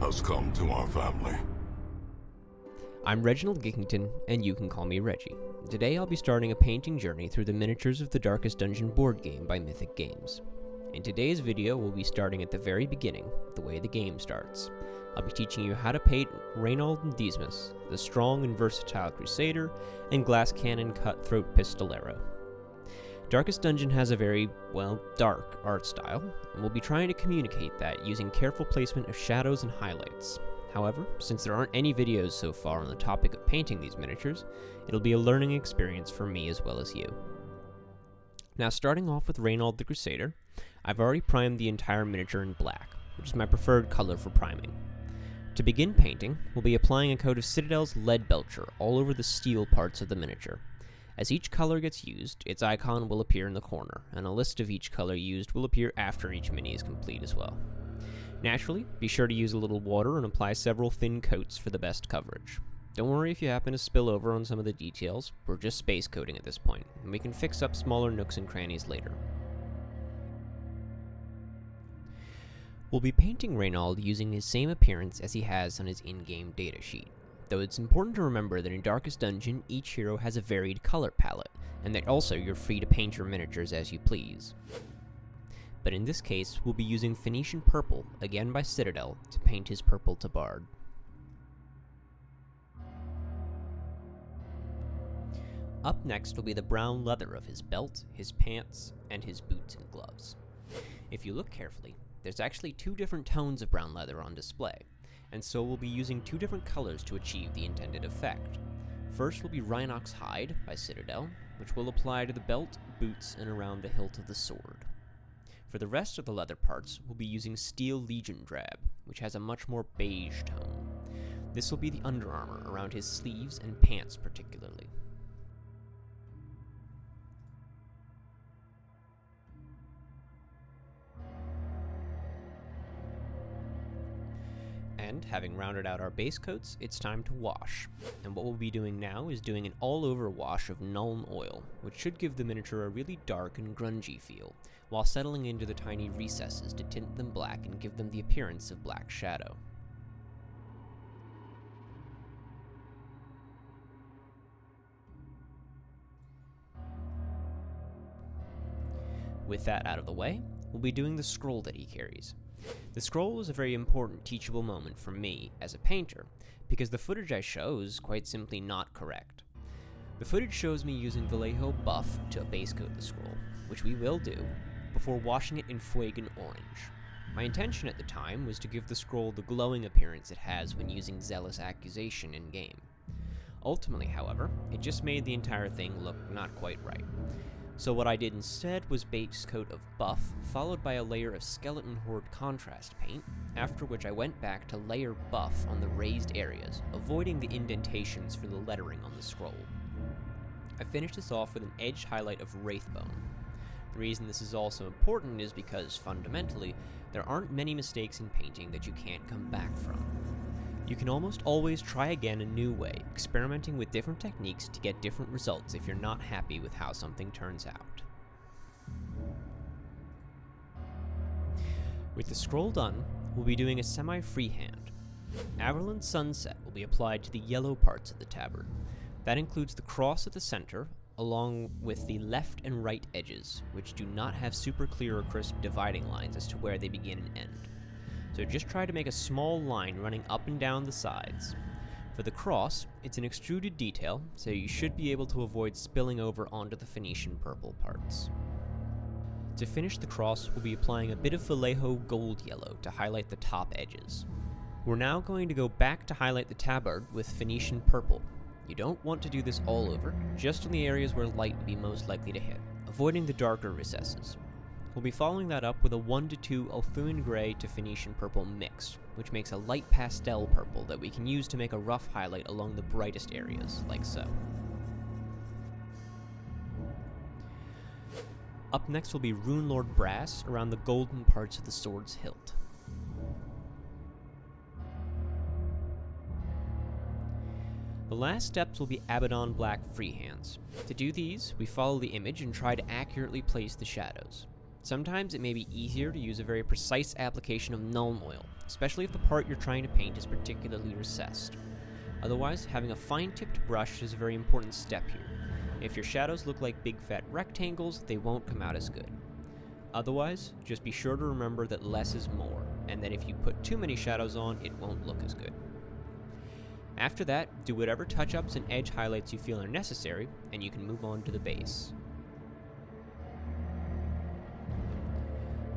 has come to our family. I'm Reginald Gickington, and you can call me Reggie. Today I'll be starting a painting journey through the Miniatures of the Darkest Dungeon board game by Mythic Games. In today's video, we'll be starting at the very beginning, the way the game starts. I'll be teaching you how to paint Reynauld and Dismas, the strong and versatile Crusader, and glass cannon cutthroat pistolero. Darkest Dungeon has a very, dark art style, and we'll be trying to communicate that using careful placement of shadows and highlights. However, since there aren't any videos so far on the topic of painting these miniatures, it'll be a learning experience for me as well as you. Now, starting off with Reynauld the Crusader, I've already primed the entire miniature in black, which is my preferred color for priming. To begin painting, we'll be applying a coat of Citadel's Lead Belcher all over the steel parts of the miniature. As each color gets used, its icon will appear in the corner, and a list of each color used will appear after each mini is complete as well. Naturally, be sure to use a little water and apply several thin coats for the best coverage. Don't worry if you happen to spill over on some of the details, we're just space coating at this point, and we can fix up smaller nooks and crannies later. We'll be painting Reynauld using his same appearance as he has on his in-game datasheet. Though it's important to remember that in Darkest Dungeon, each hero has a varied color palette, and that also you're free to paint your miniatures as you please. But in this case, we'll be using Phoenician Purple, again by Citadel, to paint his purple tabard. Up next will be the brown leather of his belt, his pants, and his boots and gloves. If you look carefully, there's actually two different tones of brown leather on display, and so we'll be using two different colors to achieve the intended effect. First will be Rhinox Hide by Citadel, which will apply to the belt, boots, and around the hilt of the sword. For the rest of the leather parts, we'll be using Steel Legion Drab, which has a much more beige tone. This will be the underarmor around his sleeves and pants particularly. And, having rounded out our base coats, it's time to wash. And what we'll be doing now is doing an all-over wash of Nuln Oil, which should give the miniature a really dark and grungy feel, while settling into the tiny recesses to tint them black and give them the appearance of black shadow. With that out of the way, we'll be doing the scroll that he carries. The scroll is a very important teachable moment for me as a painter, because the footage I show is quite simply not correct. The footage shows me using Vallejo buff to base coat the scroll, which we will do, before washing it in Fuegan Orange. My intention at the time was to give the scroll the glowing appearance it has when using Zealous Accusation in-game. Ultimately, however, it just made the entire thing look not quite right. So what I did instead was base coat of buff, followed by a layer of Skeleton Horde contrast paint, after which I went back to layer buff on the raised areas, avoiding the indentations for the lettering on the scroll. I finished this off with an edge highlight of Wraithbone. The reason this is also important is because, fundamentally, there aren't many mistakes in painting that you can't come back from. You can almost always try again a new way, experimenting with different techniques to get different results if you're not happy with how something turns out. With the scroll done, we'll be doing a semi-freehand. Averland Sunset will be applied to the yellow parts of the tabard. That includes the cross at the center, along with the left and right edges, which do not have super clear or crisp dividing lines as to where they begin and end. So just try to make a small line running up and down the sides. For the cross, it's an extruded detail, so you should be able to avoid spilling over onto the Phoenician purple parts. To finish the cross, we'll be applying a bit of Vallejo Gold Yellow to highlight the top edges. We're now going to go back to highlight the tabard with Phoenician purple. You don't want to do this all over, just in the areas where light would be most likely to hit, avoiding the darker recesses. We'll be following that up with a 1-2 Althuan Grey to Phoenician Purple mix, which makes a light pastel purple that we can use to make a rough highlight along the brightest areas, like so. Up next will be Runelord Brass around the golden parts of the sword's hilt. The last steps will be Abaddon Black freehands. To do these, we follow the image and try to accurately place the shadows. Sometimes it may be easier to use a very precise application of Nuln Oil, especially if the part you're trying to paint is particularly recessed. Otherwise, having a fine-tipped brush is a very important step here. If your shadows look like big fat rectangles, they won't come out as good. Otherwise, just be sure to remember that less is more, and that if you put too many shadows on, it won't look as good. After that, do whatever touch-ups and edge highlights you feel are necessary, and you can move on to the base.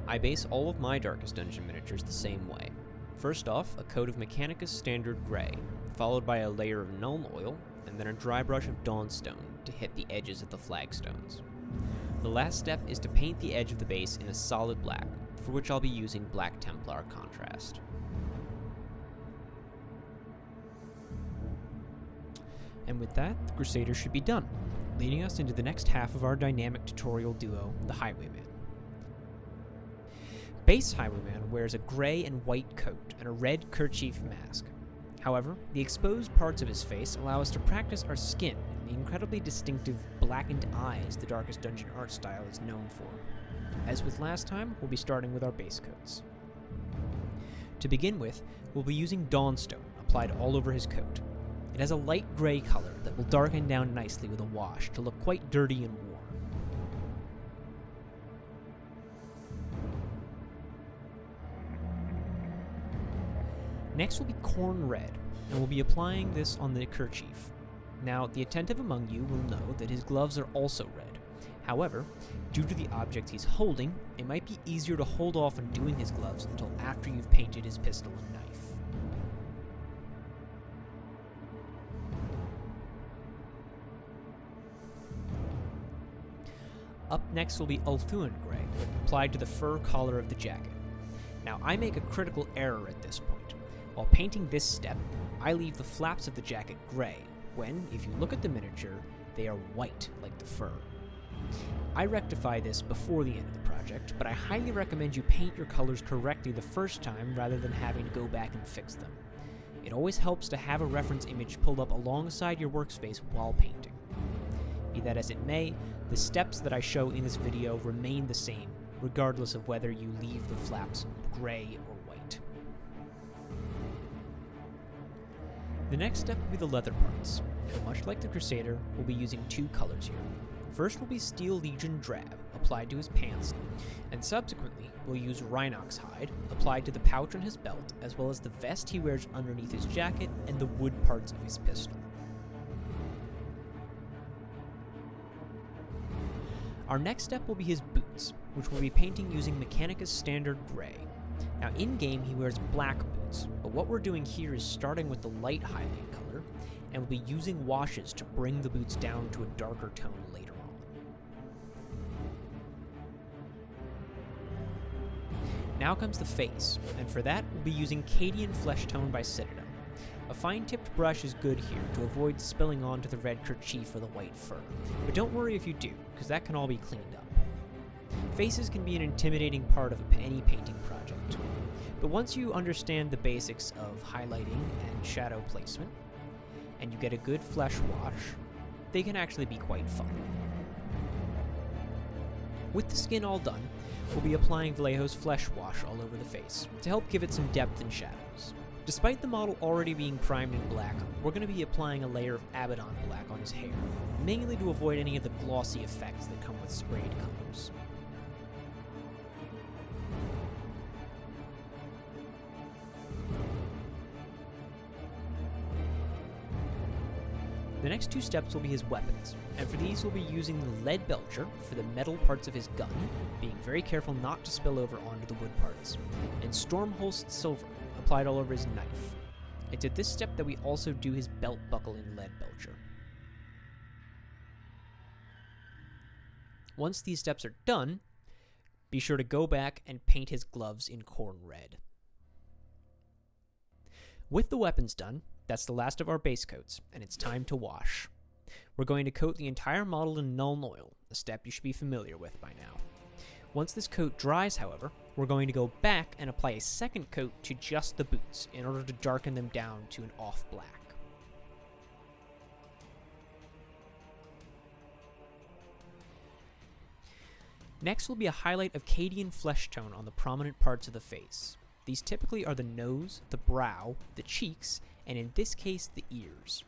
I base all of my Darkest Dungeon miniatures the same way. First off, a coat of Mechanicus Standard Gray, followed by a layer of Nuln Oil, and then a dry brush of Dawnstone to hit the edges of the flagstones. The last step is to paint the edge of the base in a solid black, for which I'll be using Black Templar contrast. And with that, the Crusader should be done, leading us into the next half of our dynamic tutorial duo, the Highwayman. Base Highwayman wears a gray and white coat and a red kerchief mask. However, the exposed parts of his face allow us to practice our skin and the incredibly distinctive blackened eyes the Darkest Dungeon art style is known for. As with last time, we'll be starting with our base coats. To begin with, we'll be using Dawnstone applied all over his coat. It has a light gray color that will darken down nicely with a wash to look quite dirty and warm. Next will be Corn Red, and we'll be applying this on the kerchief. Now, the attentive among you will know that his gloves are also red. However, due to the object he's holding, it might be easier to hold off on doing his gloves until after you've painted his pistol and knife. Up next will be Ulthuan Gray, applied to the fur collar of the jacket. Now, I make a critical error at this point. While painting this step, I leave the flaps of the jacket gray, when, if you look at the miniature, they are white like the fur. I rectify this before the end of the project, but I highly recommend you paint your colors correctly the first time rather than having to go back and fix them. It always helps to have a reference image pulled up alongside your workspace while painting. Be that as it may, the steps that I show in this video remain the same, regardless of whether you leave the flaps gray or white. The next step will be the leather parts, and much like the Crusader, we'll be using two colors here. First will be Steel Legion Drab, applied to his pants, and subsequently we'll use Rhinox Hide, applied to the pouch on his belt, as well as the vest he wears underneath his jacket and the wood parts of his pistol. Our next step will be his boots, which we'll be painting using Mechanicus Standard Gray. Now in-game he wears black boots, but what we're doing here is starting with the light highlight color, and we'll be using washes to bring the boots down to a darker tone later on. Now comes the face, and for that we'll be using Cadian Flesh Tone by Citadel. A fine-tipped brush is good here to avoid spilling onto the red kerchief or the white fur, but don't worry if you do, because that can all be cleaned up. Faces can be an intimidating part of any painting project, but once you understand the basics of highlighting and shadow placement, and you get a good flesh wash, they can actually be quite fun. With the skin all done, we'll be applying Vallejo's Flesh Wash all over the face, to help give it some depth and shadows. Despite the model already being primed in black, we're going to be applying a layer of Abaddon black on his hair, mainly to avoid any of the glossy effects that come with sprayed colors. The next two steps will be his weapons, and for these we'll be using the Lead Belcher for the metal parts of his gun, being very careful not to spill over onto the wood parts, and Stormholst Silver, applied all over his knife. It's at this step that we also do his belt buckle in Lead Belcher. Once these steps are done, be sure to go back and paint his gloves in Corn Red. With the weapons done, that's the last of our base coats, and it's time to wash. We're going to coat the entire model in Nuln Oil, a step you should be familiar with by now. Once this coat dries, however, we're going to go back and apply a second coat to just the boots in order to darken them down to an off black. Next will be a highlight of Cadian Flesh Tone on the prominent parts of the face. These typically are the nose, the brow, the cheeks, and in this case, the ears.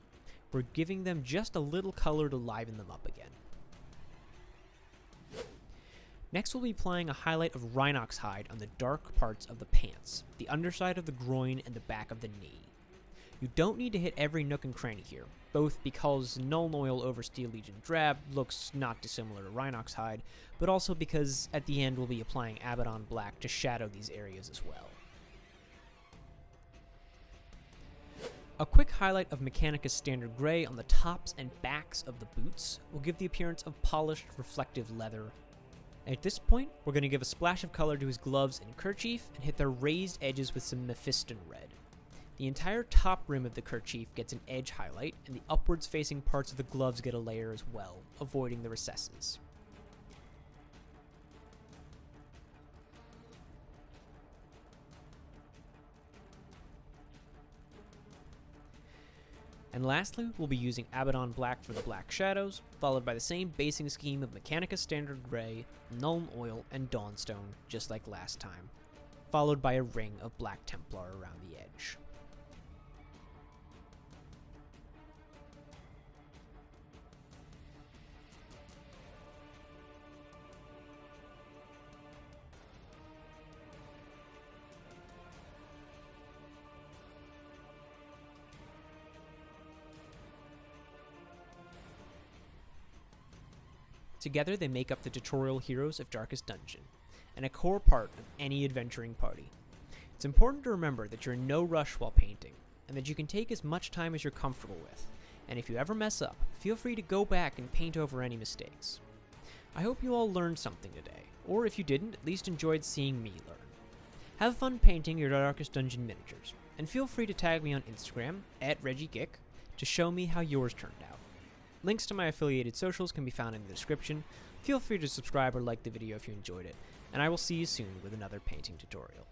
We're giving them just a little color to liven them up again. Next, we'll be applying a highlight of Reynauld hide on the dark parts of the pants, the underside of the groin, and the back of the knee. You don't need to hit every nook and cranny here, both because Nuln Oil over Steel Legion Drab looks not dissimilar to Reynauld hide, but also because at the end we'll be applying Abaddon Black to shadow these areas as well. A quick highlight of Mechanicus Standard Grey on the tops and backs of the boots will give the appearance of polished, reflective leather. At this point, we're going to give a splash of color to his gloves and kerchief and hit their raised edges with some Mephiston red. The entire top rim of the kerchief gets an edge highlight, and the upwards facing parts of the gloves get a layer as well, avoiding the recesses. And lastly, we'll be using Abaddon Black for the black shadows, followed by the same basing scheme of Mechanicus Standard Grey, Nuln Oil, and Dawnstone, just like last time, followed by a ring of Black Templar around the edge. Together they make up the tutorial heroes of Darkest Dungeon, and a core part of any adventuring party. It's important to remember that you're in no rush while painting, and that you can take as much time as you're comfortable with, and if you ever mess up, feel free to go back and paint over any mistakes. I hope you all learned something today, or if you didn't, at least enjoyed seeing me learn. Have fun painting your Darkest Dungeon miniatures, and feel free to tag me on Instagram, @ReggieGick, to show me how yours turned out. Links to my affiliated socials can be found in the description. Feel free to subscribe or like the video if you enjoyed it, and I will see you soon with another painting tutorial.